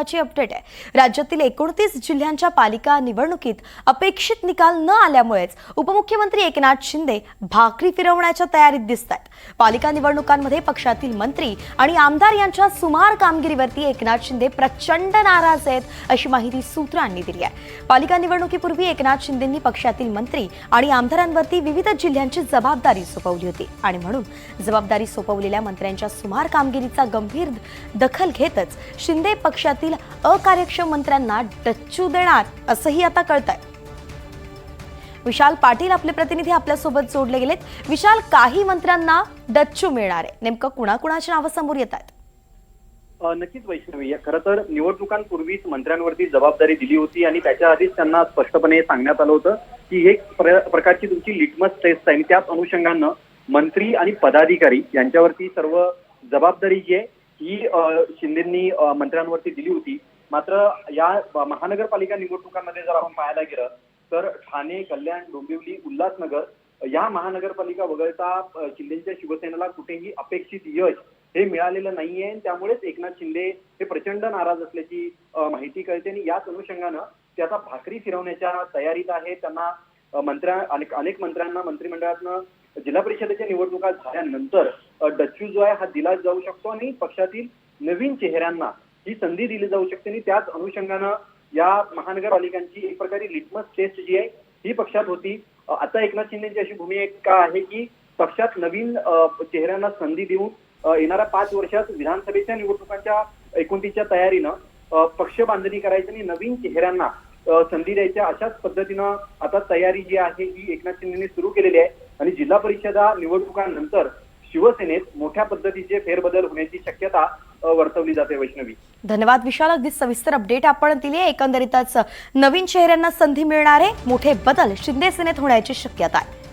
ची अपडेट आहे। राज्यातील 29 जिल्ह्यांच्या पालिका निवडणुकीत अपेक्षित निकाल न आल्यामुळेच उपमुख्यमंत्री एकनाथ शिंदे भाकरी फिरवण्याच्या तयारीत दिसतात। पालिका निवडणुकांमध्ये पक्षातील मंत्री आणि आमदार यांच्या सुमार कामगिरीवरती एकनाथ शिंदे प्रचंड नाराज आहेत, अशी माहिती सूत्रांनी दिली आहे। पालिका निवडणुकीपूर्वी एकनाथ शिंदेंनी पक्षातील मंत्री आणि आमदारांवरती विविध जिल्ह्यांची जबाबदारी सोपवली होती आणि म्हणून जबाबदारी सोपवलेल्या मंत्र्यांच्या सुमार कामगिरीचा गंभीर दखल घेतच शिंदे पक्षातील अकार्यक्षम मंत्र्यांना डच्चू देणार असंही आता कळतंय। विशाल पाटील आपले प्रतिनिधी आपल्यासोबत जोडले गेलेत। विशाल, काही मंत्र्यांना डच्चू मिळणार आहे, नेमकं कुणाकुणाची नावं समोर येत आहेत? नक्कीच वैष्णवी, खरं तर निवडणुकांपूर्वीच मंत्र्यांवरती जबाबदारी दिली होती आणि त्याच्या आधीच त्यांना स्पष्टपणे सांगण्यात आलं होतं की एक प्रकारची तुमची लिटमस टेस्ट आहे। त्याच अनुषंगानं मंत्री आणि पदाधिकारी यांच्यावरती सर्व जबाबदारी जी आहे ही शिंदेंनी मंत्र्यांवरती दिली होती। मात्र या महानगरपालिका निवडणुकांमध्ये जर आपण पाहायला गेलं तर ठाणे, कल्याण, डोंबिवली, उल्हासनगर या महानगरपालिका वगळता शिंदेच्या शिवसेनेला कुठेही अपेक्षित यश हे मिळालेलं नाहीये। त्यामुळेच एकनाथ शिंदे हे प्रचंड नाराज असल्याची माहिती कळते आणि याच अनुषंगानं ते आता भाकरी फिरवण्याच्या तयारीत आहे। त्यांना अनेक मंत्र्यांना मंत्रिमंडळातनं जिल्हा परिषदेच्या निवडणुका झाल्यानंतर डच्चू जो आहे हा दिला जाऊ शकतो आणि पक्षातील नवीन चेहऱ्यांना ही संधी दिली जाऊ शकते आणि त्याच अनुषंगानं या महानगरपालिकांची एक प्रकारे लिटमस टेस्ट जी आहे ही पक्षात होती। आता एकनाथ शिंदेची अशी भूमिका आहे की पक्षात नवीन चेहऱ्यांना संधी देऊन येणाऱ्या 5 वर्षात विधानसभेच्या निवडणुकांच्या 29च्या तयारीनं पक्ष बांधणी करायची आणि नवीन चेहऱ्यांना संधी द्यायच्या अशाच पद्धतीनं आता तयारी जी आहे ही एकनाथ शिंदेने सुरू केलेली आहे आणि जिल्हा परिषदा निवडणुकांनंतर शिवसेनेत मोठ्या पद्धतीचे फेरबदल होण्याची शक्यता वर्तवली जाते। वैष्णवी, धन्यवाद विशाल, अगदी सविस्तर अपडेट आपण दिली आहे। एकंदरीतच नवीन चेहऱ्यांना संधी मिळणार आहे, मोठे बदल शिंदे सेनेत होण्याची शक्यता आहे।